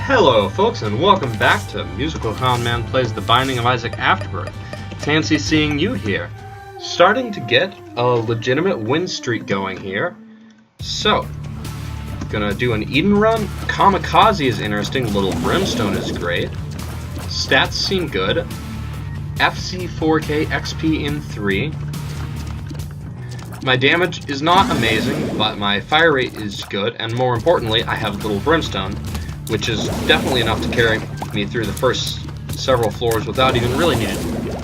Hello folks, and welcome back to MusicalConman Plays The Binding of Isaac Afterbirth. Fancy seeing you here. Starting to get a legitimate win streak going here. So, gonna do an Eden run. Kamikaze is interesting, Little Brimstone is great. Stats seem good. FC 4K XP in 3. My damage is not amazing, but my fire rate is good, and more importantly, I have Little Brimstone, which is definitely enough to carry me through the first several floors without even really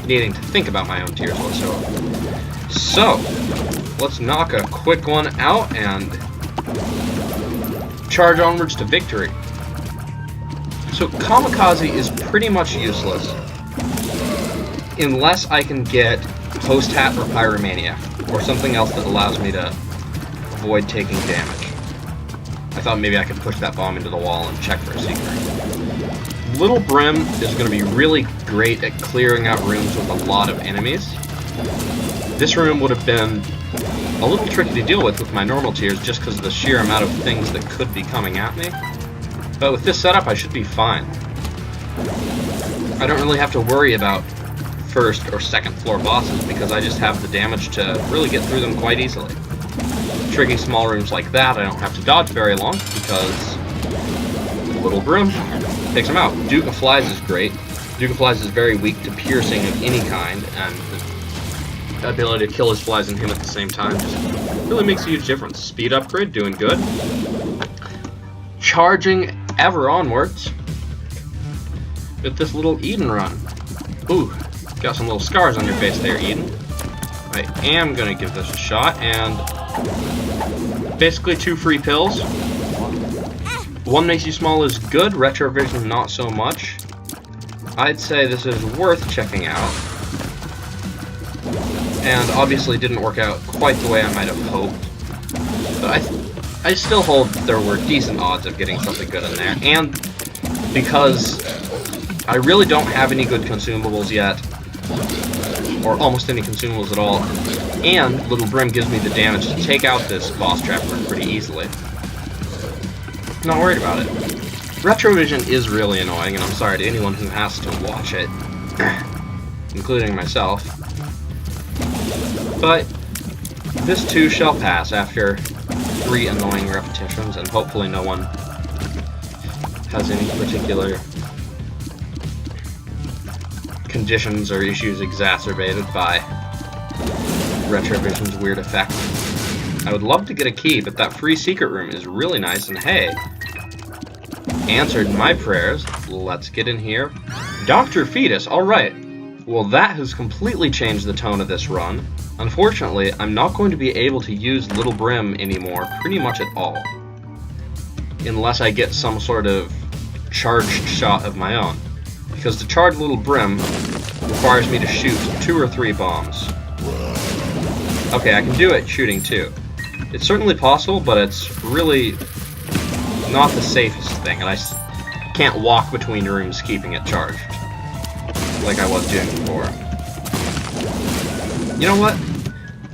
needing to think about my own tiers whatsoever. So, let's knock a quick one out and charge onwards to victory. So, Kamikaze is pretty much useless unless I can get Post Hat or Pyromaniac, or something else that allows me to avoid taking damage. I thought maybe I could push that bomb into the wall and check for a secret. Little Brim is going to be really great at clearing out rooms with a lot of enemies. This room would have been a little tricky to deal with my normal tiers just because of the sheer amount of things that could be coming at me. But with this setup, I should be fine. I don't really have to worry about first or second floor bosses because I just have the damage to really get through them quite easily. Tricky small rooms like that I don't have to dodge very long because Little Brim takes them out. Duke of Flies is great. Duke of Flies is very weak to piercing of any kind, and the ability to kill his flies and him at the same time just really makes a huge difference. Speed upgrade, doing good. Charging ever onwards with this little Eden run. Ooh. Got some little scars on your face there, Eden. I am going to give this a shot, and basically 2 free pills. One makes you small is good, retrovision not so much. I'd say this is worth checking out. And obviously didn't work out quite the way I might have hoped. But I still hold that there were decent odds of getting something good in there. And because I really don't have any good consumables yet, or almost any consumables at all, and Little Brim gives me the damage to take out this boss trap room pretty easily. Not worried about it. Retrovision is really annoying, and I'm sorry to anyone who has to watch it, including myself. But this too shall pass after 3 annoying repetitions, and hopefully no one has any particular conditions or issues exacerbated by Retrovision's weird effect. I would love to get a key, but that free secret room is really nice, and hey, answered my prayers. Let's get in here. Dr. Fetus, alright. Well, that has completely changed the tone of this run. Unfortunately, I'm not going to be able to use Little Brim anymore pretty much at all, unless I get some sort of charged shot of my own. Because to charge Little Brim requires me to shoot 2 or 3 bombs. Okay, I can do it shooting 2. It's certainly possible, but it's really not the safest thing, and I can't walk between rooms keeping it charged like I was doing before. You know what?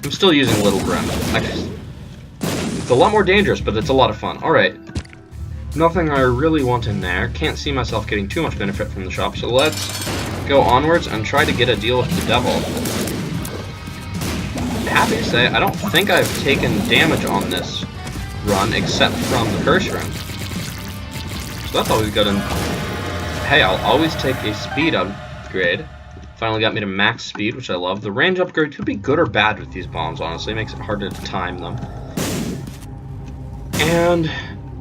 I'm still using Little Brim. It's a lot more dangerous, but it's a lot of fun. Alright. Nothing I really want in there. Can't see myself getting too much benefit from the shop, so let's go onwards and try to get a deal with the devil. I'm happy to say, I don't think I've taken damage on this run except from the curse room. So that's always good, and hey, I'll always take a speed upgrade. Finally got me to max speed, which I love. The range upgrade could be good or bad with these bombs, honestly. It makes it harder to time them. And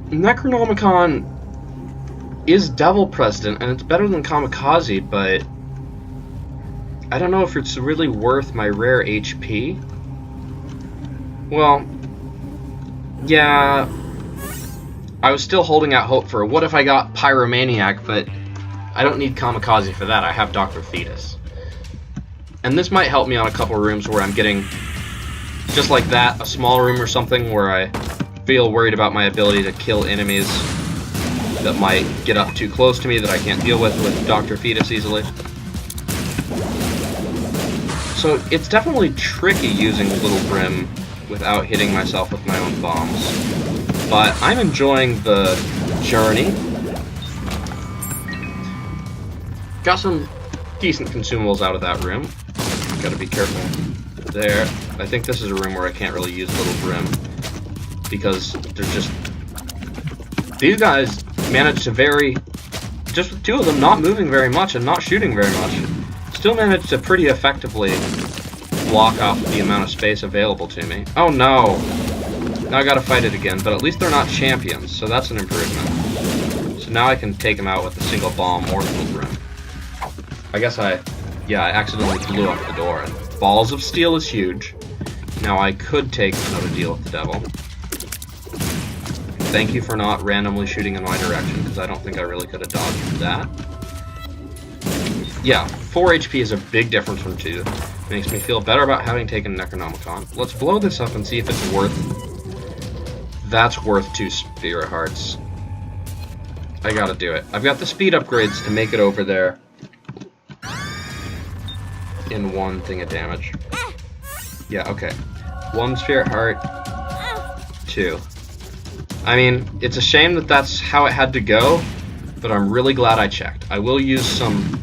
Necronomicon is Devil President, and it's better than Kamikaze, but I don't know if it's really worth my rare HP. Well, yeah, I was still holding out hope for what if I got Pyromaniac, but I don't need Kamikaze for that. I have Dr. Fetus. And this might help me on a couple rooms where I'm getting, just like that, a small room or something where I feel worried about my ability to kill enemies that might get up too close to me that I can't deal with Dr. Fetus easily. So it's definitely tricky using Little Brim without hitting myself with my own bombs. But I'm enjoying the journey. Got some decent consumables out of that room. Gotta be careful there. I think this is a room where I can't really use Little Brim, because there's just... These guys managed to just with two of them not moving very much and not shooting very much, still managed to pretty effectively block off the amount of space available to me. Oh no! Now I gotta fight it again, but at least they're not champions, so that's an improvement. So now I can take them out with a single bomb or Little Brim. I guess I accidentally blew up the door. And Balls of Steel is huge. Now I could take another deal with the devil. Thank you for not randomly shooting in my direction, because I don't think I really could have dodged that. Yeah, 4 HP is a big difference from 2. Makes me feel better about having taken Necronomicon. Let's blow this up and see if it's worth... That's worth 2 Spirit Hearts. I gotta do it. I've got the speed upgrades to make it over there in 1 thing of damage. Yeah, okay. 1 Spirit Heart, 2. I mean, it's a shame that that's how it had to go, but I'm really glad I checked. I will use some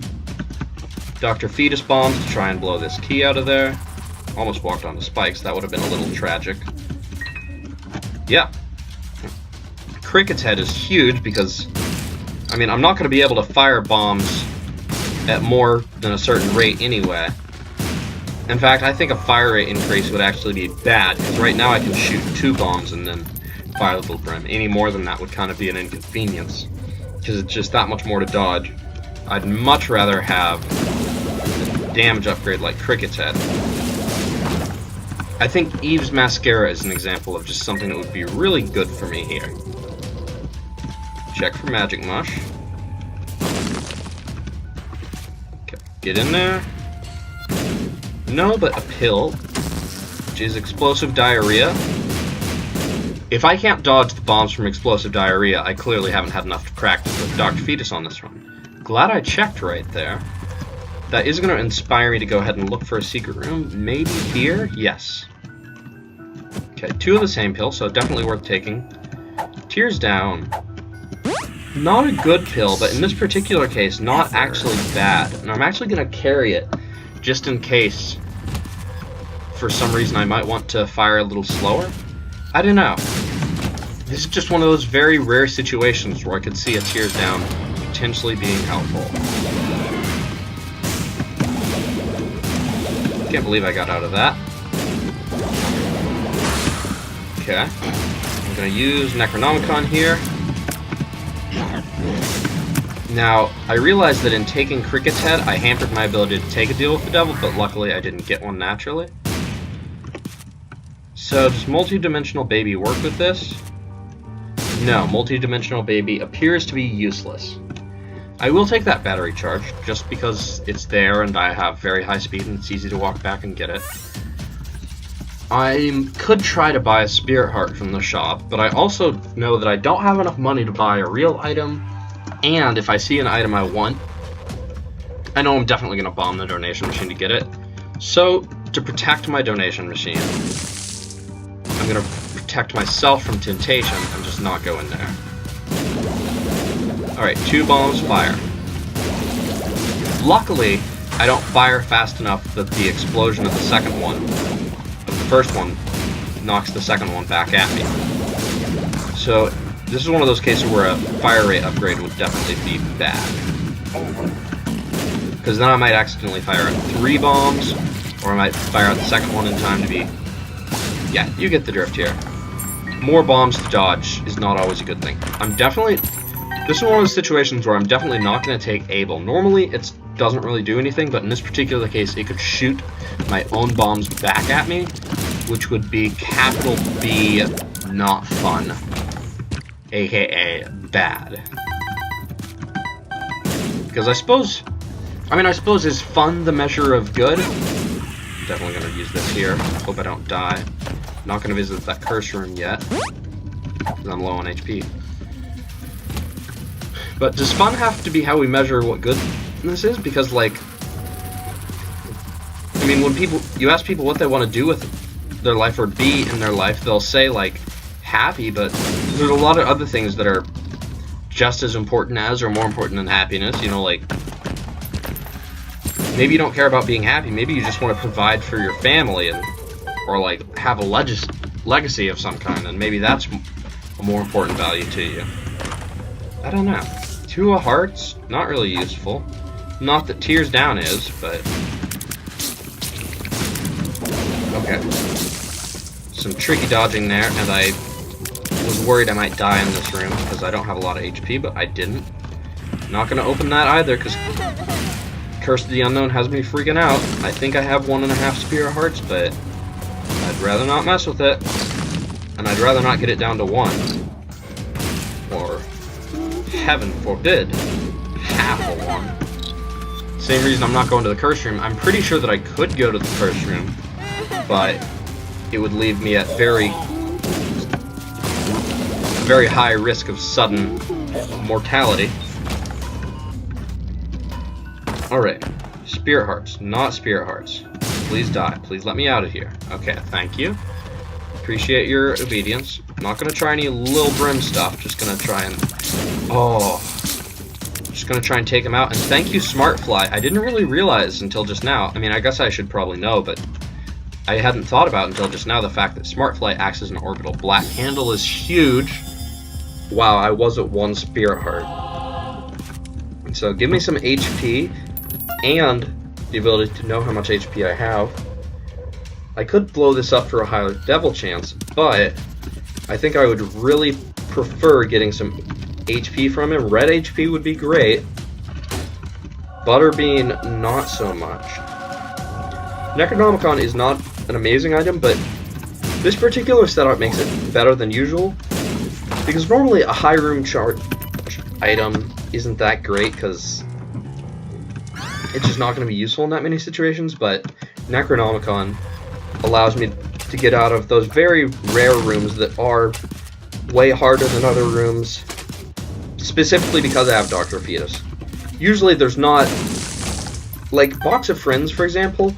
Dr. Fetus bombs to try and blow this key out of there. Almost walked onto spikes. That would have been a little tragic. Yeah. Cricket's head is huge because, I mean, I'm not going to be able to fire bombs at more than a certain rate anyway. In fact, I think a fire rate increase would actually be bad, because right now I can shoot 2 bombs and then fire Little Brim. Any more than that would kind of be an inconvenience, because it's just that much more to dodge. I'd much rather have a damage upgrade like Cricket's head. I think Eve's Mascara is an example of just something that would be really good for me here. Check for Magic Mush. Okay, get in there. No, but a pill, which is Explosive Diarrhea. If I can't dodge the bombs from Explosive Diarrhea, I clearly haven't had enough practice with Dr. Fetus on this run. Glad I checked right there. That is going to inspire me to go ahead and look for a secret room. Maybe here? Yes. Okay, 2 of the same pill, so definitely worth taking. Tears Down. Not a good pill, but in this particular case, not actually bad. And I'm actually going to carry it, just in case, for some reason, I might want to fire a little slower. I don't know. This is just one of those very rare situations where I could see a Tears Down potentially being helpful. Can't believe I got out of that. Okay. I'm gonna use Necronomicon here. Now, I realized that in taking Cricket's head, I hampered my ability to take a deal with the devil, but luckily I didn't get one naturally. So, does Multi-Dimensional Baby work with this? No, Multi-Dimensional Baby appears to be useless. I will take that battery charge, just because it's there and I have very high speed and it's easy to walk back and get it. I could try to buy a Spirit Heart from the shop, but I also know that I don't have enough money to buy a real item, and if I see an item I want, I know I'm definitely going to bomb the donation machine to get it. So, to protect my donation machine, I'm going to protect myself from temptation and just not go in there. Alright, 2 bombs, fire. Luckily, I don't fire fast enough that the explosion of the second one, of the first one, knocks the second one back at me. So, this is one of those cases where a fire rate upgrade would definitely be bad. Because then I might accidentally fire out 3 bombs, or I might fire out the second one in time to be... Yeah, you get the drift here. More bombs to dodge is not always a good thing. This is one of those situations where I'm definitely not going to take Able. Normally, it doesn't really do anything, but in this particular case, it could shoot my own bombs back at me, which would be capital B, not fun. AKA bad. Because I suppose is fun the measure of good? Definitely going to use this here. Hope I don't die. Not going to visit that curse room yet, because I'm low on HP. But does fun have to be how we measure what good this is? Because, like, I mean, when you ask people what they want to do with their life or be in their life, they'll say, like, happy, but there's a lot of other things that are just as important as or more important than happiness, you know, like maybe you don't care about being happy. Maybe you just want to provide for your family or like have a legacy of some kind, and maybe that's a more important value to you. I don't know. 2 of hearts, not really useful. Not that tears down is, but okay. Some tricky dodging there, and I was worried I might die in this room because I don't have a lot of HP, but I didn't. Not gonna open that either because Curse of the Unknown has me freaking out. I think I have 1.5 Spirit Hearts, but I'd rather not mess with it. And I'd rather not get it down to 1. Or, heaven forbid, half a 1. Same reason I'm not going to the Curse Room. I'm pretty sure that I could go to the Curse Room, but it would leave me at very high risk of sudden mortality. Alright, Spirit Hearts, not Spirit Hearts. Please die. Please let me out of here. Okay, thank you. Appreciate your obedience. Not gonna try any Lil Brim stuff, just gonna try and... Oh. Just gonna try and take him out. And thank you, Smartfly. I didn't really realize until just now. I mean, I guess I should probably know, but I hadn't thought about until just now the fact that Smartfly acts as an orbital. Black Handle is huge. Wow, I was at 1 Spirit Heart. So give me some HP and the ability to know how much HP I have. I could blow this up for a higher devil chance, but I think I would really prefer getting some HP from him. Red HP would be great. Butterbean, not so much. Necronomicon is not an amazing item, but this particular setup makes it better than usual, because normally a high room charge item isn't that great because it's just not going to be useful in that many situations, but Necronomicon allows me to get out of those very rare rooms that are way harder than other rooms, specifically because I have Dr. Fetus. Usually there's not, like Box of Friends for example,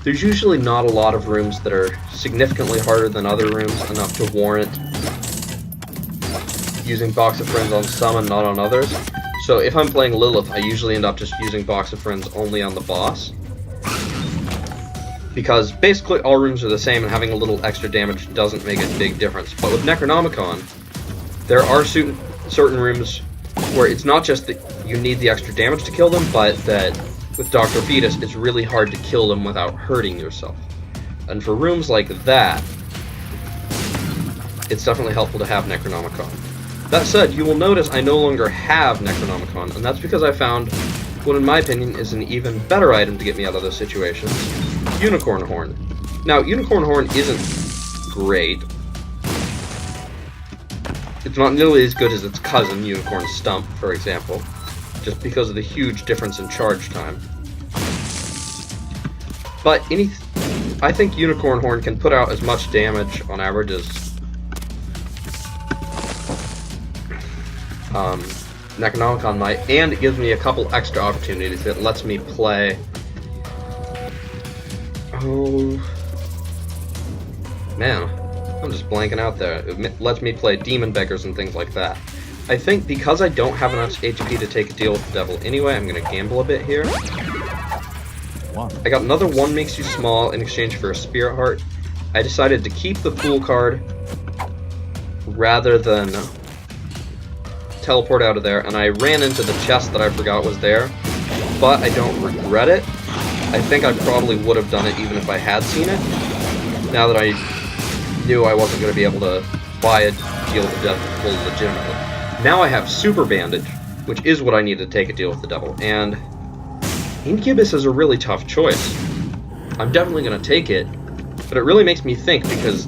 there's usually not a lot of rooms that are significantly harder than other rooms enough to warrant using Box of Friends on some and not on others. So if I'm playing Lilith, I usually end up just using Box of Friends only on the boss, because basically all rooms are the same and having a little extra damage doesn't make a big difference. But with Necronomicon, there are certain rooms where it's not just that you need the extra damage to kill them, but that with Dr. Fetus, it's really hard to kill them without hurting yourself. And for rooms like that, it's definitely helpful to have Necronomicon. That said, you will notice I no longer have Necronomicon, and that's because I found what in my opinion is an even better item to get me out of those situations. Unicorn Horn. Now, Unicorn Horn isn't great. It's not nearly as good as its cousin, Unicorn Stump, for example, just because of the huge difference in charge time. But I think Unicorn Horn can put out as much damage on average as Necronomicon might, and it gives me a couple extra opportunities. It lets me play... Oh... Man, I'm just blanking out there. It lets me play Demon Beggars and things like that. I think because I don't have enough HP to take a deal with the devil anyway, I'm going to gamble a bit here. I got another 1 makes you small in exchange for a Spirit Heart. I decided to keep the Fool card rather than teleport out of there, and I ran into the chest that I forgot was there, but I don't regret it. I think I probably would have done it even if I had seen it, now that I knew I wasn't going to be able to buy a deal with the devil legitimately. Now I have Super Bandage, which is what I need to take a deal with the devil, and Incubus is a really tough choice. I'm definitely going to take it, but it really makes me think, because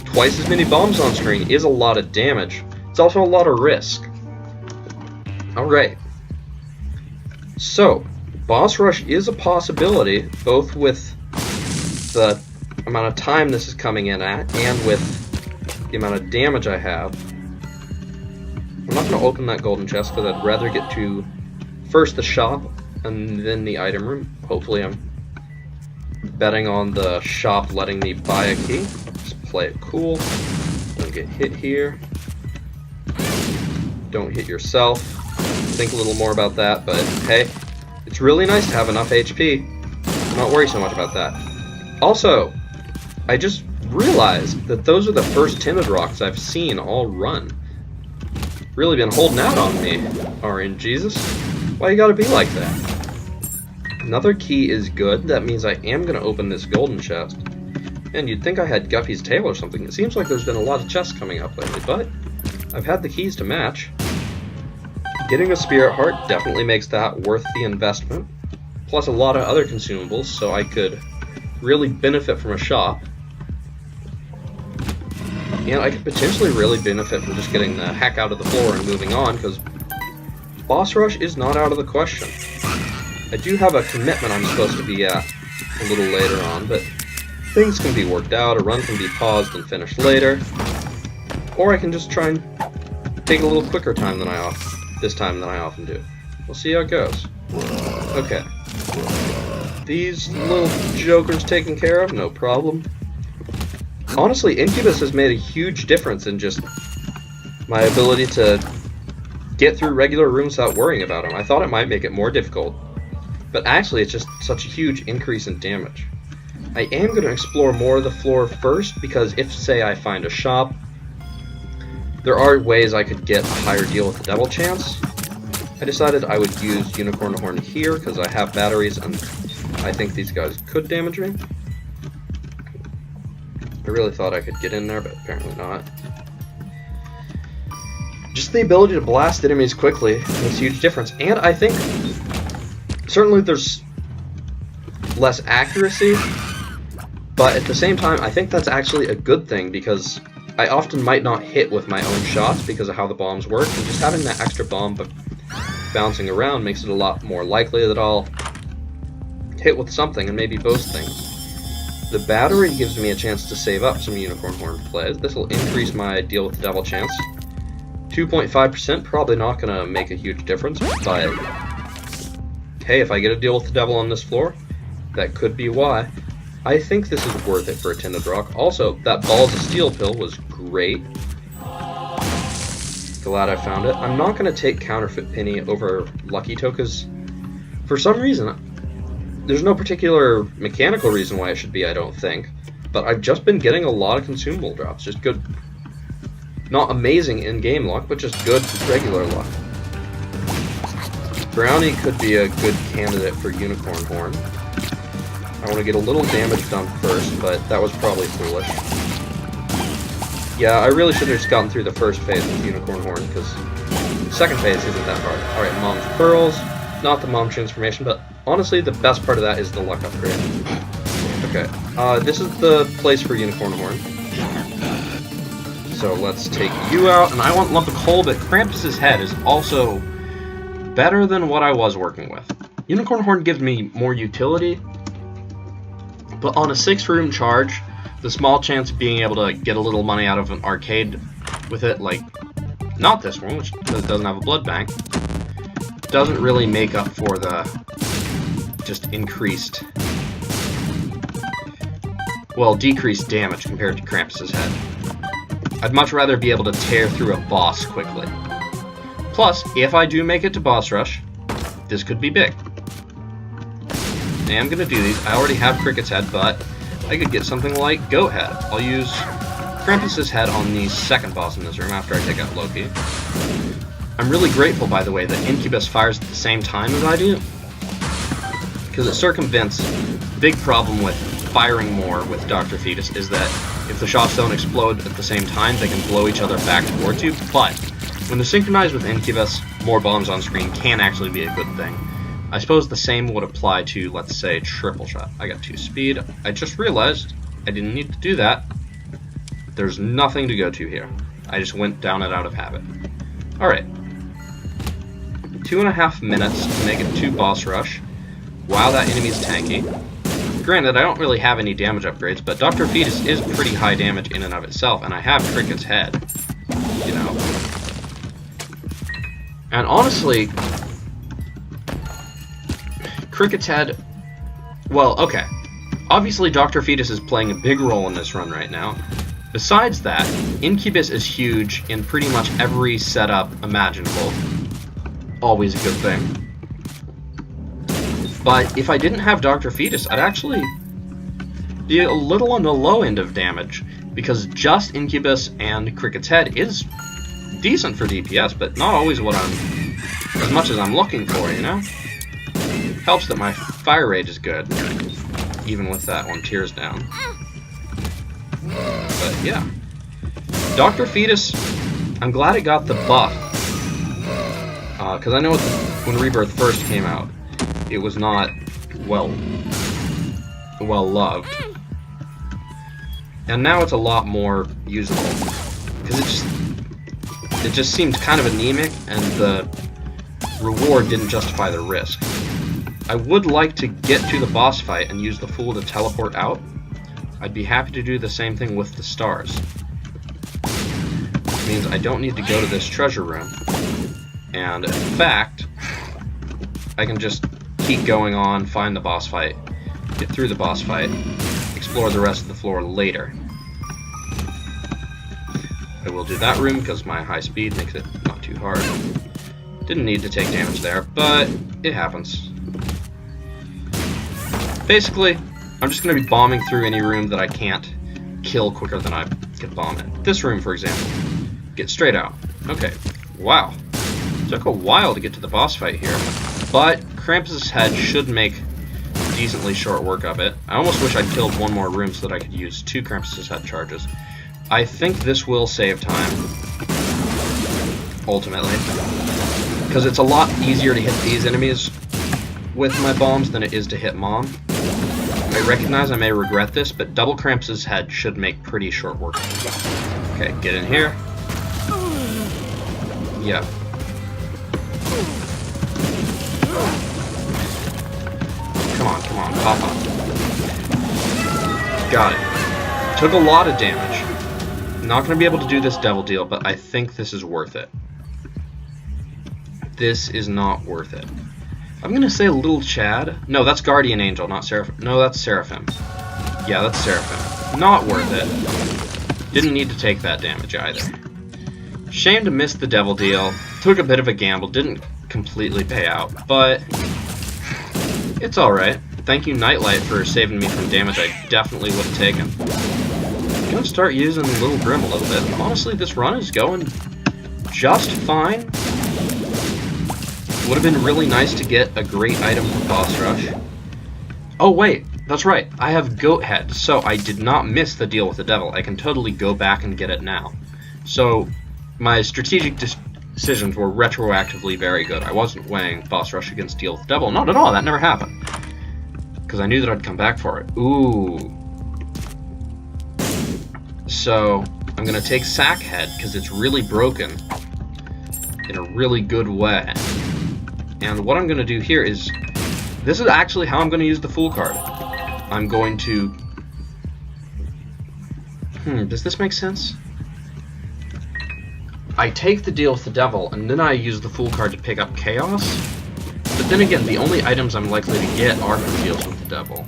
twice as many bombs on screen is a lot of damage. It's also a lot of risk. Alright. So, Boss Rush is a possibility, both with the amount of time this is coming in at, and with the amount of damage I have. I'm not going to open that golden chest, because I'd rather get to first the shop, and then the item room. Hopefully I'm betting on the shop letting me buy a key. Just play it cool. Don't get hit here. Don't hit yourself. Think a little more about that, but hey, It's really nice to have enough HP. Not worry so much about that. Also, I just realized that those are the first Timid Rocks I've seen all run. Really been holding out on me, RNGesus. Why you gotta be like that? Another key is good. That means I am gonna open this golden chest. And you'd think I had Guppy's tail or something. It seems like there's been a lot of chests coming up lately, but I've had the keys to match. Getting a Spirit Heart definitely makes that worth the investment. Plus a lot of other consumables, so I could really benefit from a shop. And I could potentially really benefit from just getting the heck out of the floor and moving on, because boss rush is not out of the question. I do have a commitment I'm supposed to be at a little later on, but things can be worked out, a run can be paused and finished later, or I can just try and take a little quicker time than this time than I often do. We'll see how it goes. Okay. These little jokers taken care of, no problem. Honestly, Incubus has made a huge difference in just my ability to get through regular rooms without worrying about them. I thought it might make it more difficult, but actually it's just such a huge increase in damage. I am going to explore more of the floor first, because if, say, I find a shop, there are ways I could get a higher deal with the devil chance. I decided I would use Unicorn Horn here, because I have batteries and I think these guys could damage me. I really thought I could get in there, but apparently not. Just the ability to blast enemies quickly makes a huge difference, and I think certainly there's less accuracy, but at the same time I think that's actually a good thing, because I often might not hit with my own shots because of how the bombs work, and just having that extra bomb bouncing around makes it a lot more likely that I'll hit with something, and maybe both things. The battery gives me a chance to save up some Unicorn Horn plays. This will increase my deal with the devil chance. 2.5%, probably not going to make a huge difference, but hey, if I get a deal with the devil on this floor, that could be why. I think this is worth it for a Tinted Rock. Also, that Balls of Steel pill was great. Glad I found it. I'm not going to take Counterfeit Penny over Lucky Toe, because for some reason, there's no particular mechanical reason why it should be, I don't think. But I've just been getting a lot of consumable drops. Just good, not amazing in-game luck, but just good regular luck. Brownie could be a good candidate for Unicorn Horn. I want to get a little damage done first, but that was probably foolish. Yeah, I really should have just gotten through the first phase with Unicorn Horn, because the second phase isn't that hard. Alright, Mom's Pearls. Not the Mom Transformation, but honestly, the best part of that is the luck upgrade. Okay, this is the place for Unicorn Horn. So let's take you out, and I want Lump of Coal, but Krampus's head is also better than what I was working with. Unicorn Horn gives me more utility, but on a 6-room charge, the small chance of being able to get a little money out of an arcade with it, like not this one, which doesn't have a blood bank, doesn't really make up for the just increased, well, decreased damage compared to Krampus's head. I'd much rather be able to tear through a boss quickly. Plus, if I do make it to boss rush, this could be big. I am going to do these. I already have Cricket's head, but I could get something like Goat head. I'll use Krampus's head on the second boss in this room after I take out Loki. I'm really grateful, by the way, that Incubus fires at the same time as I do, because it circumvents the big problem with firing more with Dr. Fetus is that if the shots don't explode at the same time, they can blow each other back towards you, but when they're synchronized with Incubus, more bombs on screen can actually be a good thing. I suppose the same would apply to, let's say, Triple Shot. I got 2 speed. I just realized I didn't need to do that. There's nothing to go to here. I just went down it out of habit. Alright. 2.5 minutes to make it to boss rush while that enemy's tanky. Granted, I don't really have any damage upgrades, but Dr. Fetus is pretty high damage in and of itself, and I have Cricket's head, you know. And honestly, Cricket's head, well, okay. Obviously, Dr. Fetus is playing a big role in this run right now. Besides that, Incubus is huge in pretty much every setup imaginable. Always a good thing. But if I didn't have Dr. Fetus, I'd actually be a little on the low end of damage, because just Incubus and Cricket's Head is decent for DPS, but not always what as much as I'm looking for, you know? Helps that my Fire Rage is good, even with that one tears down. But yeah. Dr. Fetus, I'm glad it got the buff, because I know when Rebirth first came out, it was not well loved. And now it's a lot more usable, because it just seemed kind of anemic, and the reward didn't justify the risk. I would like to get to the boss fight and use the Fool to teleport out. I'd be happy to do the same thing with the stars. Which means I don't need to go to this treasure room. And in fact, I can just keep going on, find the boss fight, get through the boss fight, explore the rest of the floor later. I will do that room because my high speed makes it not too hard. Didn't need to take damage there, but it happens. Basically, I'm just going to be bombing through any room that I can't kill quicker than I can bomb it. This room, for example. Get straight out. Okay. Wow. Took a while to get to the boss fight here, but Krampus's Head should make decently short work of it. I almost wish I'd killed one more room so that I could use 2 Krampus's Head charges. I think this will save time, ultimately, because it's a lot easier to hit these enemies with my bombs than it is to hit Mom. I recognize I may regret this, but double Krampus's Head should make pretty short work. Okay, get in here. Yeah. Come on, pop up. Got it. Took a lot of damage. Not going to be able to do this devil deal, but I think this is worth it. This is not worth it. I'm going to say Little Chad. No, that's Guardian Angel, not Seraphim. No, that's Seraphim. Yeah, that's Seraphim. Not worth it. Didn't need to take that damage either. Shame to miss the devil deal. Took a bit of a gamble. Didn't completely pay out, but it's alright. Thank you, Nightlight, for saving me from damage I definitely would have taken. I'm gonna start using Little Grim a little bit. Honestly, this run is going just fine. Would have been really nice to get a great item for Boss Rush. Oh wait, that's right. I have Goat Head, so I did not miss the deal with the devil. I can totally go back and get it now. So my strategic decisions were retroactively very good. I wasn't weighing Boss Rush against deal with the devil. Not at all. That never happened. Because I knew that I'd come back for it. Ooh. So I'm going to take Sack Head because it's really broken in a really good way. And what I'm going to do here is, this is actually how I'm going to use the Fool card. I'm going to... does this make sense? I take the deal with the devil, and then I use the Fool card to pick up Chaos. But then again, the only items I'm likely to get are from deals with the devil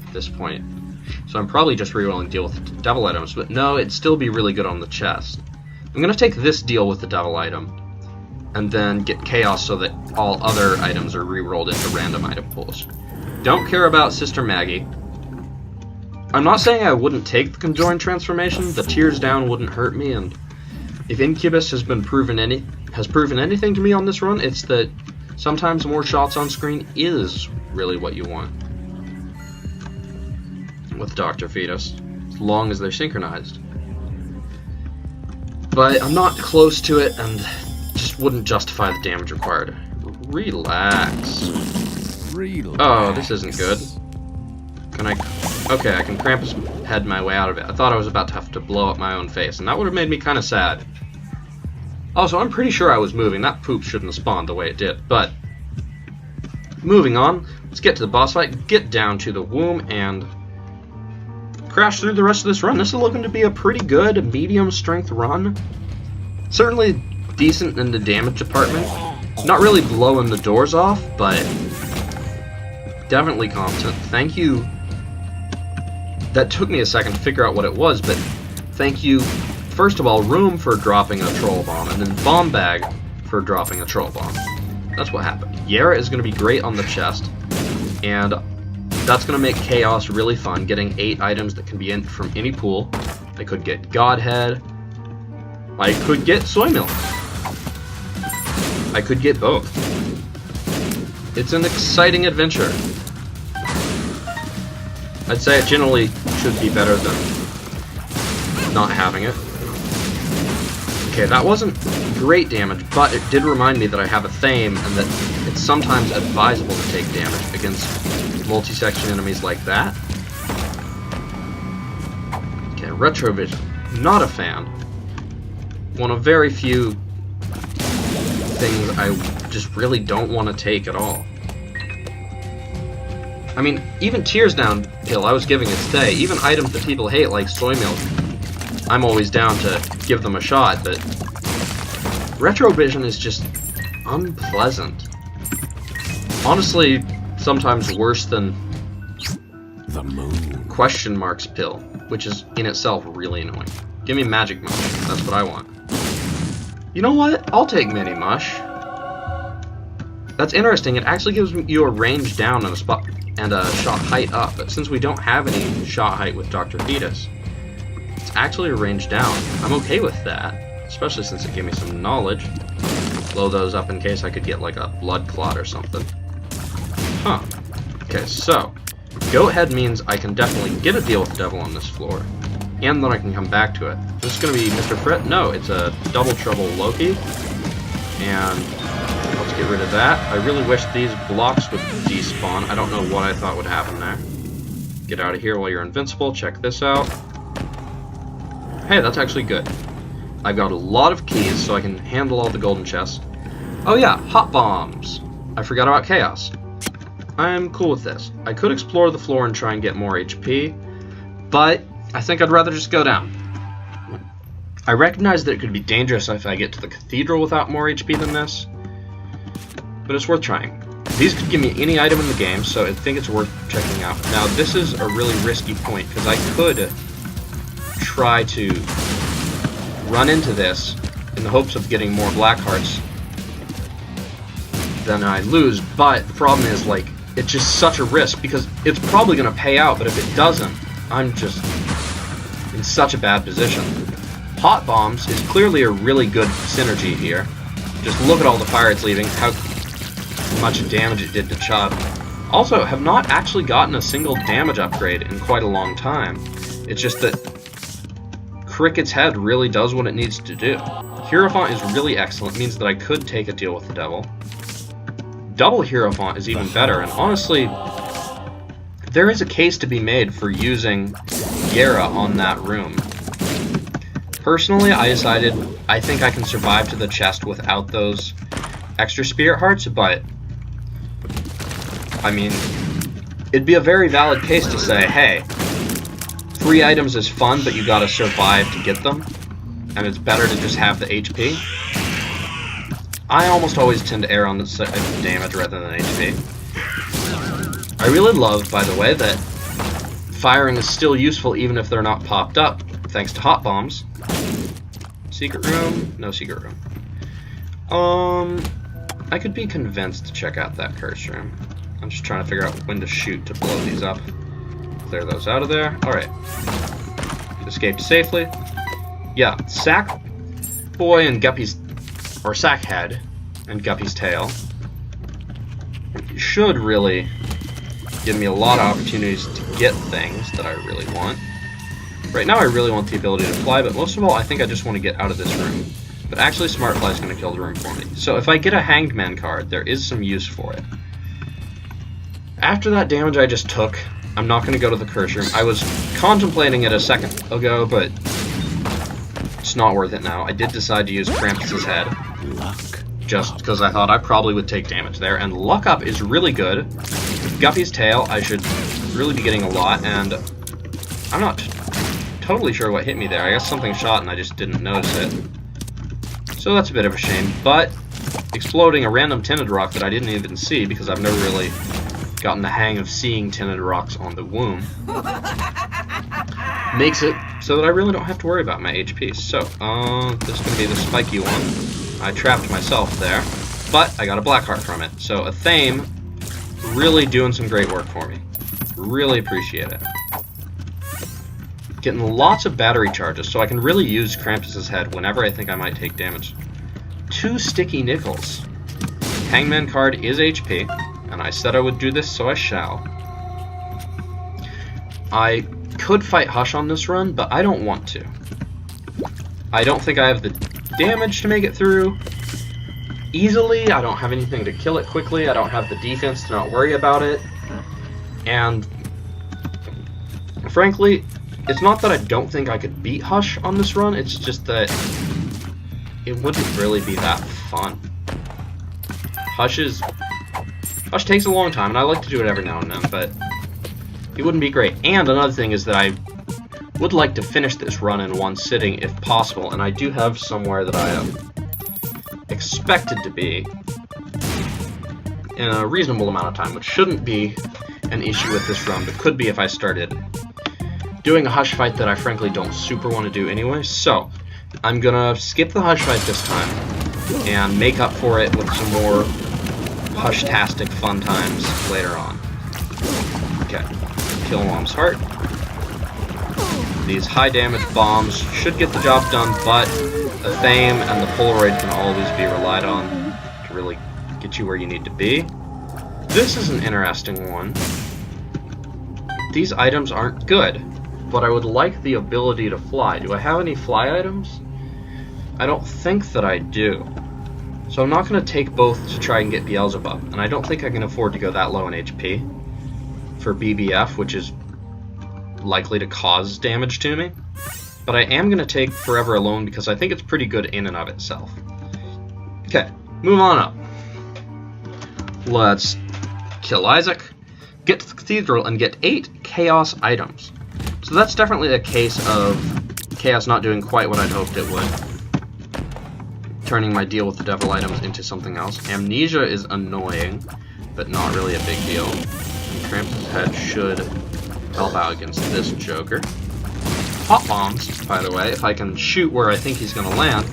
at this point. So I'm probably just rerolling deal with the devil items, but no, it'd still be really good on the chest. I'm going to take this deal with the devil item, and then get Chaos so that all other items are rerolled into random item pools. Don't care about Sister Maggie. I'm not saying I wouldn't take the Conjoined Transformation. The tears down wouldn't hurt me, and if Incubus has proven anything to me on this run, it's that sometimes more shots on screen is really what you want with Dr. Fetus, as long as they're synchronized. But I'm not close to it, and just wouldn't justify the damage required. Relax. Oh, this isn't good. Can I... Okay, I can Krampus Head my way out of it. I thought I was about to have to blow up my own face, and that would have made me kind of sad. Also, I'm pretty sure I was moving. That poop shouldn't have spawned the way it did, but... Moving on, let's get to the boss fight, get down to the womb, and crash through the rest of this run. This is looking to be a pretty good medium-strength run. Certainly decent in the damage department. Not really blowing the doors off, but definitely competent. Thank you. That took me a second to figure out what it was, but thank you, first of all, Room for dropping a Troll Bomb, and then Bomb Bag for dropping a Troll Bomb. That's what happened. Yara is going to be great on the chest. And that's going to make Chaos really fun, getting 8 items that can be in from any pool. I could get Godhead. I could get Soy Milk. I could get both. It's an exciting adventure. I'd say it generally should be better than not having it. Okay, that wasn't great damage, but it did remind me that I have a Thame and that it's sometimes advisable to take damage against multi-section enemies like that. Okay, Retrovision. Not a fan. One of very few things I just really don't want to take at all. I mean, even Tears Down Pill I was giving it today, even items that people hate like Soy Milk, I'm always down to give them a shot, but Retrovision is just unpleasant. Honestly, sometimes worse than the moon. Question Marks Pill, which is in itself really annoying. Give me Magic Mush, that's what I want. You know what? I'll take Mini Mush. That's interesting, it actually gives you a range down and a spot and a shot height up, but since we don't have any shot height with Dr. Fetus, it's actually a range down. I'm okay with that, especially since it gave me some knowledge. Blow those up in case I could get like a blood clot or something. Huh. Okay, so Goat Head means I can definitely get a deal with the devil on this floor, and then I can come back to it. This is going to be Mr. Fret? No, it's a Double Trouble Loki, and let's get rid of that. I really wish these blocks would despawn. I don't know what I thought would happen there. Get out of here while you're invincible. Check this out. Hey, that's actually good. I've got a lot of keys, so I can handle all the golden chests. Oh yeah, Hot Bombs. I forgot about Chaos. I'm cool with this. I could explore the floor and try and get more HP, but I think I'd rather just go down. I recognize that it could be dangerous if I get to the cathedral without more HP than this, but it's worth trying. These could give me any item in the game, so I think it's worth checking out. Now, this is a really risky point, because I could try to run into this in the hopes of getting more black hearts than I lose, but the problem is, like, it's just such a risk, because it's probably going to pay out, but if it doesn't, I'm just in such a bad position. Hot Bombs is clearly a really good synergy here. Just look at all the fire it's leaving, how much damage it did to Chub. Also, have not actually gotten a single damage upgrade in quite a long time. It's just that Cricket's head really does what it needs to do. Hierophant is really excellent, means that I could take a deal with the devil. Double Hierophant is even better, and honestly, there is a case to be made for using Gera on that room. Personally, I decided I think I can survive to the chest without those extra spirit hearts, but I mean, it'd be a very valid case to say, hey, 3 items is fun, but you gotta survive to get them, and it's better to just have the HP. I almost always tend to err on the side of damage rather than HP. I really love, by the way, that firing is still useful even if they're not popped up, thanks to Hot Bombs. Secret room? No secret room. I could be convinced to check out that curse room. I'm just trying to figure out when to shoot to blow these up. Clear those out of there. Alright. Escaped safely. Yeah, Sack Boy and Guppy's... or Sackhead and Guppy's tail should really give me a lot of opportunities to get things that I really want. Right now I really want the ability to fly, but most of all I think I just want to get out of this room. But actually Smart Fly is going to kill the room for me. So if I get a Hanged Man card, there is some use for it. After that damage I just took, I'm not going to go to the curse room. I was contemplating it a second ago, but it's not worth it now. I did decide to use Krampus's head, just because I thought I probably would take damage there, and Luck Up is really good. With Guppy's tail, I should really be getting a lot, and I'm not totally sure what hit me there. I guess something shot and I just didn't notice it. So that's a bit of a shame, but exploding a random tinted rock that I didn't even see because I've never really gotten the hang of seeing tinted rocks on the womb makes it so that I really don't have to worry about my HP. So, this is going to be the spiky one. I trapped myself there, but I got a black heart from it. So a Thame really doing some great work for me. Really appreciate it. Getting lots of battery charges, so I can really use Krampus's head whenever I think I might take damage. 2 sticky nickels. Hangman card is HP, and I said I would do this, so I shall. I could fight Hush on this run, but I don't want to. I don't think I have the damage to make it through easily. I don't have anything to kill it quickly. I don't have the defense to not worry about it. And frankly, it's not that I don't think I could beat Hush on this run, it's just that it wouldn't really be that fun. Hush takes a long time, and I like to do it every now and then, but it wouldn't be great. And another thing is that I would like to finish this run in one sitting if possible, and I do have somewhere that I am expected to be in a reasonable amount of time, which shouldn't be an issue with this run, but could be if I started doing a Hush fight that I frankly don't super want to do anyway. So I'm gonna skip the Hush fight this time and make up for it with some more Hush-tastic fun times later on. Okay, kill Mom's Heart. These high damage bombs should get the job done, but the Fame and the Polaroid can always be relied on to really get you where you need to be. This is an interesting one. These items aren't good, but I would like the ability to fly. Do I have any fly items? I don't think that I do. So I'm not going to take both to try and get Beelzebub, and I don't think I can afford to go that low in HP for BBF, which is likely to cause damage to me. But I am going to take Forever Alone because I think it's pretty good in and of itself. Okay, move on up. Let's kill Isaac, get to the Cathedral, and get 8 Chaos items. So that's definitely a case of Chaos not doing quite what I'd hoped it would. Turning my deal with the Devil items into something else. Amnesia is annoying, but not really a big deal. And Krampus' head should help out against this Joker. Hot bombs, by the way, if I can shoot where I think he's going to land,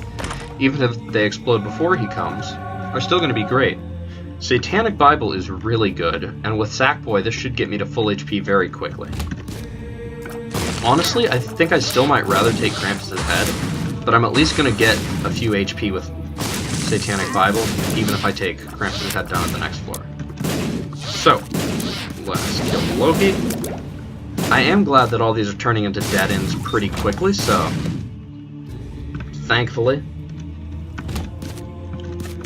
even if they explode before he comes, are still going to be great. Satanic Bible is really good, and with Sackboy, this should get me to full HP very quickly. Honestly, I think I still might rather take Krampus' head, but I'm at least going to get a few HP with Satanic Bible, even if I take Krampus' head down at the next floor. So, let's kill Loki. I am glad that all these are turning into dead ends pretty quickly, so thankfully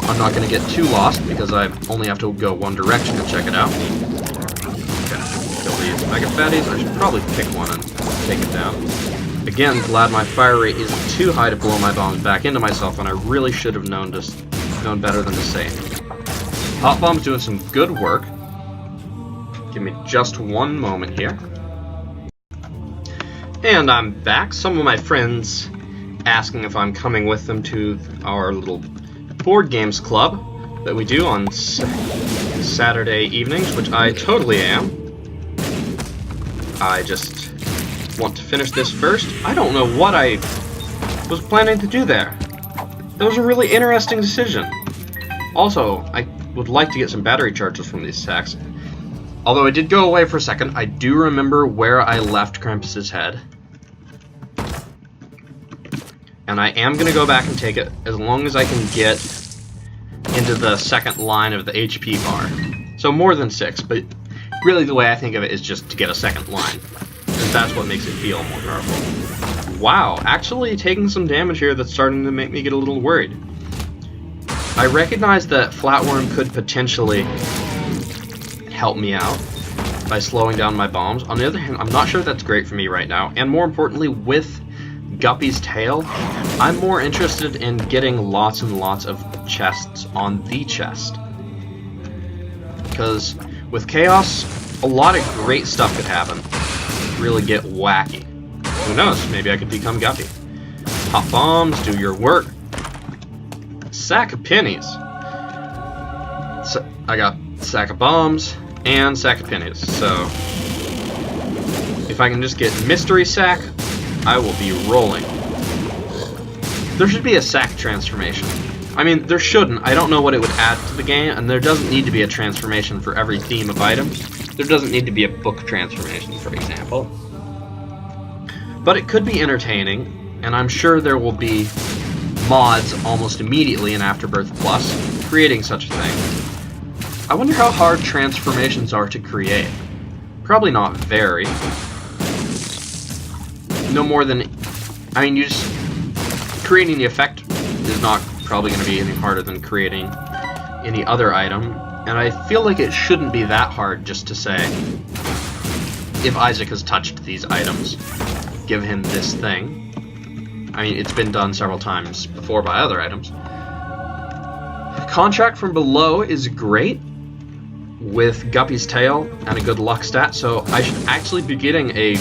I'm not going to get too lost because I only have to go one direction to check it out. Okay, kill these Mega Fatties. I should probably pick one and take it down. Again, glad my fire rate isn't too high to blow my bombs back into myself, and I really should have known better than to say. Hot Bomb's doing some good work. Give me just one moment here. And I'm back. Some of my friends asking if I'm coming with them to our little board games club that we do on Saturday evenings, which I totally am. I just want to finish this first. I don't know what I was planning to do there. That was a really interesting decision. Also, I would like to get some battery charges from these sacks. Although I did go away for a second, I do remember where I left Krampus' head. And I am going to go back and take it as long as I can get into the second line of the HP bar. So more than 6, but really the way I think of it is just to get a second line. Since that's what makes it feel more powerful. Wow, actually taking some damage here that's starting to make me get a little worried. I recognize that Flatworm could potentially help me out by slowing down my bombs. On the other hand, I'm not sure that's great for me right now. And more importantly, with Guppy's tail, I'm more interested in getting lots and lots of chests on the chest. Because with Chaos, a lot of great stuff could happen. Really get wacky. Who knows, maybe I could become Guppy. Hot bombs, do your work. Sack of pennies. So, I got sack of bombs and sack of pennies, so if I can just get mystery sack, I will be rolling. There should be a sack transformation. I mean, there shouldn't. I don't know what it would add to the game, and there doesn't need to be a transformation for every theme of items. There doesn't need to be a book transformation, for example. But it could be entertaining, and I'm sure there will be mods almost immediately in Afterbirth Plus creating such a thing. I wonder how hard transformations are to create. Probably not very. No more than... I mean, you just... creating the effect is not probably going to be any harder than creating any other item. And I feel like it shouldn't be that hard just to say, if Isaac has touched these items, give him this thing. I mean, it's been done several times before by other items. Contract from Below is great, with Guppy's Tail and a good luck stat, so I should actually be getting a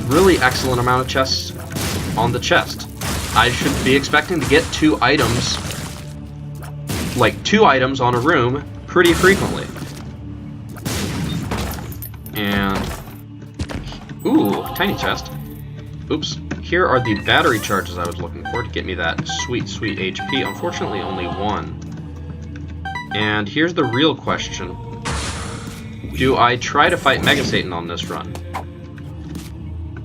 really excellent amount of chests on the chest. I should be expecting to get 2 items, like 2 items on a room, pretty frequently. And... ooh, tiny chest. Oops. Here are the battery charges I was looking for to get me that sweet, sweet HP. Unfortunately, only 1. And here's the real question. Do I try to fight Mega Satan on this run?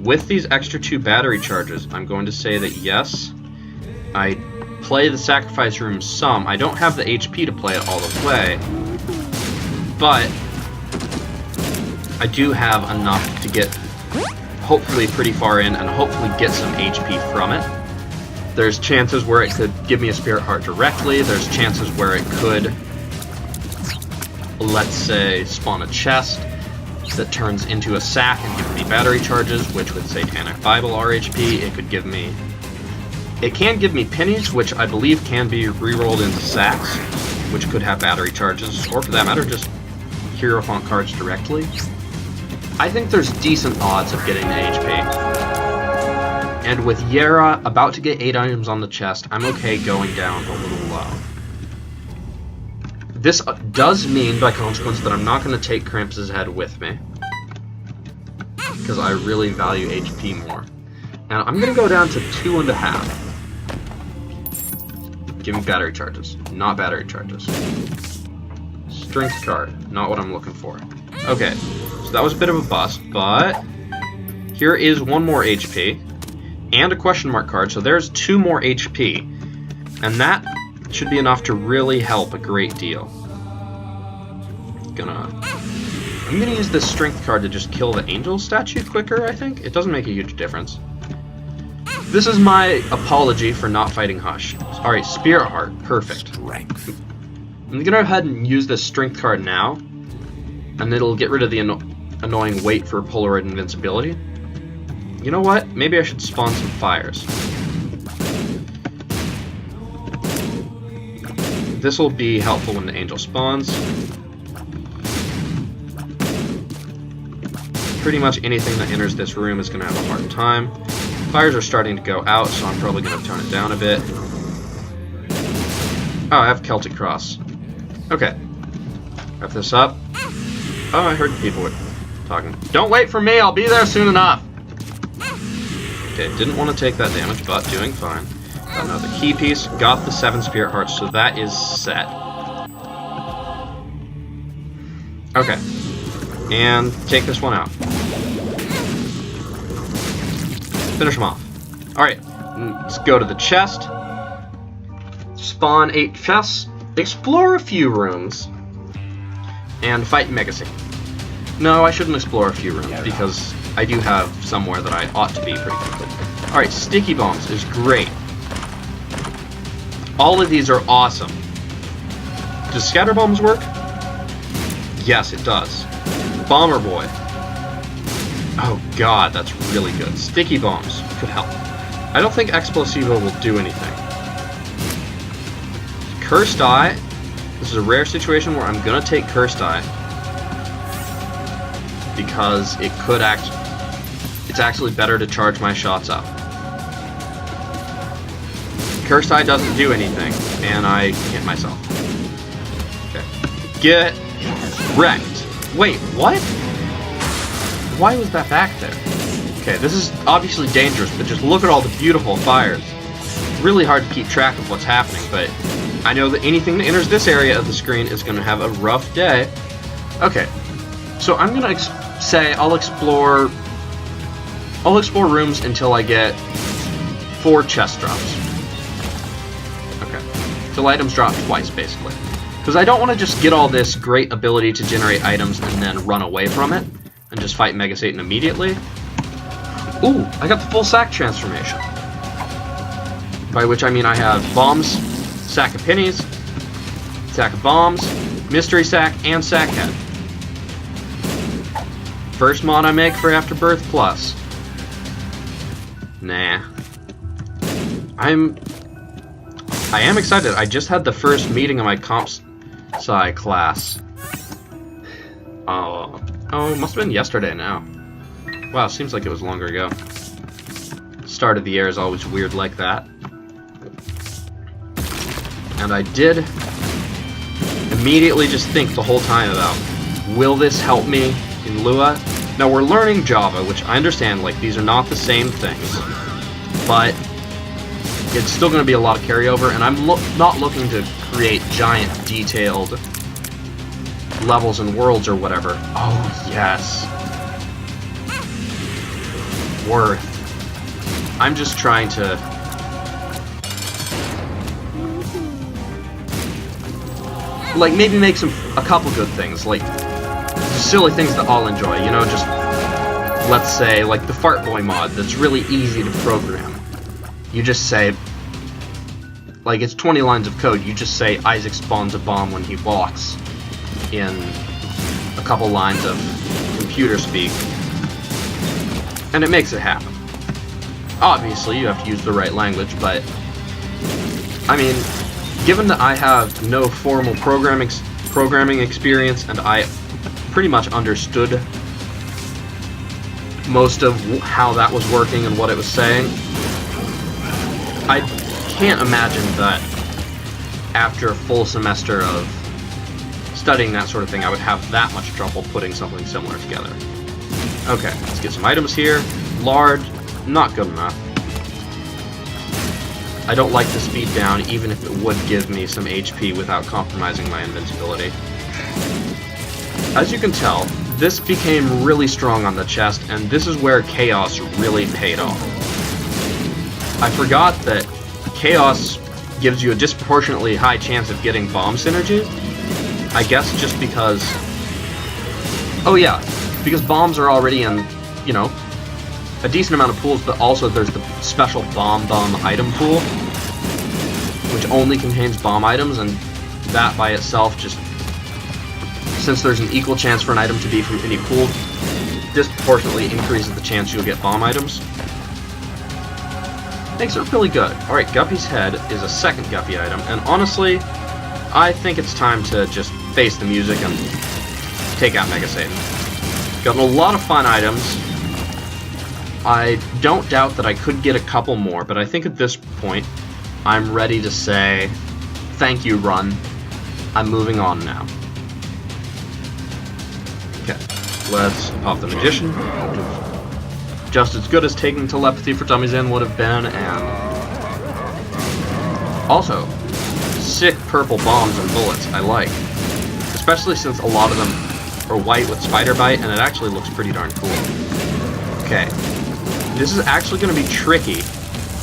With these extra 2 battery charges, I'm going to say that yes, I play the Sacrifice Room some. I don't have the HP to play it all the way, but I do have enough to get hopefully pretty far in and hopefully get some HP from it. There's chances where it could give me a Spirit Heart directly. There's chances where it could, let's say, spawn a chest that turns into a sack and give me battery charges, which with Satanic Bible RHP, it could give me... It can give me pennies, which I believe can be re-rolled into sacks, which could have battery charges, or for that matter, just Hierophant cards directly. I think there's decent odds of getting the HP. And with Yera about to get 8 items on the chest, I'm okay going down a little low. This does mean, by consequence, that I'm not going to take Krampus' head with me, because I really value HP more. And I'm going to go down to 2.5. Give me battery charges. Not battery charges. Strength card. Not what I'm looking for. Okay, so that was a bit of a bust, but here is 1 more HP and a question mark card, so there's 2 more HP, and that should be enough to really help a great deal. I'm gonna use this strength card to just kill the angel statue quicker, I think. It doesn't make a huge difference. This is my apology for not fighting Hush. Alright, Spirit Heart. Perfect. Strength. I'm gonna go ahead and use this strength card now, and it'll get rid of the annoying wait for Polaroid invincibility. You know what? Maybe I should spawn some fires. This will be helpful when the angel spawns. Pretty much anything that enters this room is going to have a hard time. Fires are starting to go out, so I'm probably going to tone it down a bit. Oh, I have Celtic Cross. Okay. Wrap this up. Oh, I heard people talking. Don't wait for me, I'll be there soon enough! Okay, didn't want to take that damage, but doing fine. Got another key piece, got the 7 Spirit Hearts, so that is set. Okay. And take this one out. Finish him off. Alright, let's go to the chest. Spawn 8 chests. Explore a few rooms. And fight Mega Satan. No, I shouldn't explore a few rooms, because I do have somewhere that I ought to be pretty quickly. Alright, Sticky Bombs is great. All of these are awesome. Does Scatter Bombs work? Yes, it does. Bomber Boy. Oh god, that's really good. Sticky Bombs could help. I don't think Explosivo will do anything. Cursed Eye. This is a rare situation where I'm gonna take Cursed Eye, because it could it's actually better to charge my shots up. Cursed Eye doesn't do anything, and I hit myself. Okay. Get wrecked. Wait, what? Why was that back there? Okay, this is obviously dangerous, but just look at all the beautiful fires. It's really hard to keep track of what's happening, but I know that anything that enters this area of the screen is going to have a rough day. Okay, so I'm going to say I'll explore rooms until I get 4 chest drops. Okay, till items drop twice, basically. Because I don't want to just get all this great ability to generate items and then run away from it and just fight Mega Satan immediately. Ooh, I got the full sack transformation. By which I mean I have bombs, sack of pennies, sack of bombs, mystery sack, and sack head. First mod I make for Afterbirth Plus. Nah. I am excited. I just had the first meeting of my comp sci class. Oh, it must have been yesterday now. Wow, seems like it was longer ago. Start of the year is always weird like that. And I did immediately just think the whole time about, will this help me in Lua? Now we're learning Java, which I understand, like, these are not the same things, but it's still going to be a lot of carryover, and I'm not looking to create giant, detailed levels and worlds or whatever. Oh, yes. Worth. I'm just trying to... like, maybe make a couple good things, like, silly things that I'll enjoy, you know, just, let's say, like the Fart Boy mod that's really easy to program. You just say, like, it's 20 lines of code, you just say Isaac spawns a bomb when he walks in a couple lines of computer speak, and it makes it happen. Obviously, you have to use the right language, but, I mean, given that I have no formal programming experience, and I pretty much understood most of how that was working and what it was saying, I can't imagine that after a full semester of studying that sort of thing, I would have that much trouble putting something similar together. Okay, let's get some items here. Large, not good enough. I don't like the speed down, even if it would give me some HP without compromising my invincibility. As you can tell, this became really strong on the chest, and this is where Chaos really paid off. I forgot that Chaos gives you a disproportionately high chance of getting bomb synergy. I guess just because... oh yeah, because bombs are already in, you know, a decent amount of pools, but also there's the special bomb item pool, which only contains bomb items, and that by itself just, since there's an equal chance for an item to be from any pool, disproportionately increases the chance you'll get bomb items. Makes it really good. Alright, Guppy's head is a second Guppy item, and honestly, I think it's time to just face the music and take out Mega Satan. Gotten a lot of fun items. I don't doubt that I could get a couple more, but I think at this point, I'm ready to say, thank you, run. I'm moving on now. Okay, let's pop the Magician. Just as good as taking Telepathy for Dummies in would have been, and... also, sick purple bombs and bullets, I like. Especially since a lot of them are white with Spider Bite, and it actually looks pretty darn cool. Okay. This is actually going to be tricky,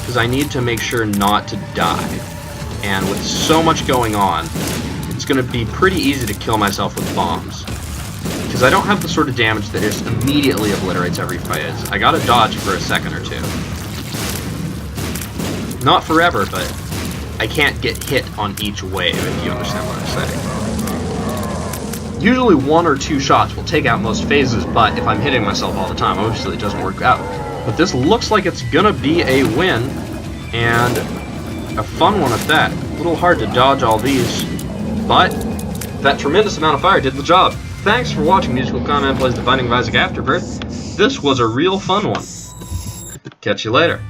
because I need to make sure not to die. And with so much going on, it's going to be pretty easy to kill myself with bombs. Because I don't have the sort of damage that just immediately obliterates every phase. I gotta dodge for a second or two. Not forever, but I can't get hit on each wave, if you understand what I'm saying. Usually 1 or 2 shots will take out most phases, but if I'm hitting myself all the time, obviously it doesn't work out. But this looks like it's gonna be a win, and a fun one at that. A little hard to dodge all these, but that tremendous amount of fire did the job. Thanks for watching MusicalConman Plays The Binding of Isaac Afterbirth. This was a real fun one. Catch you later.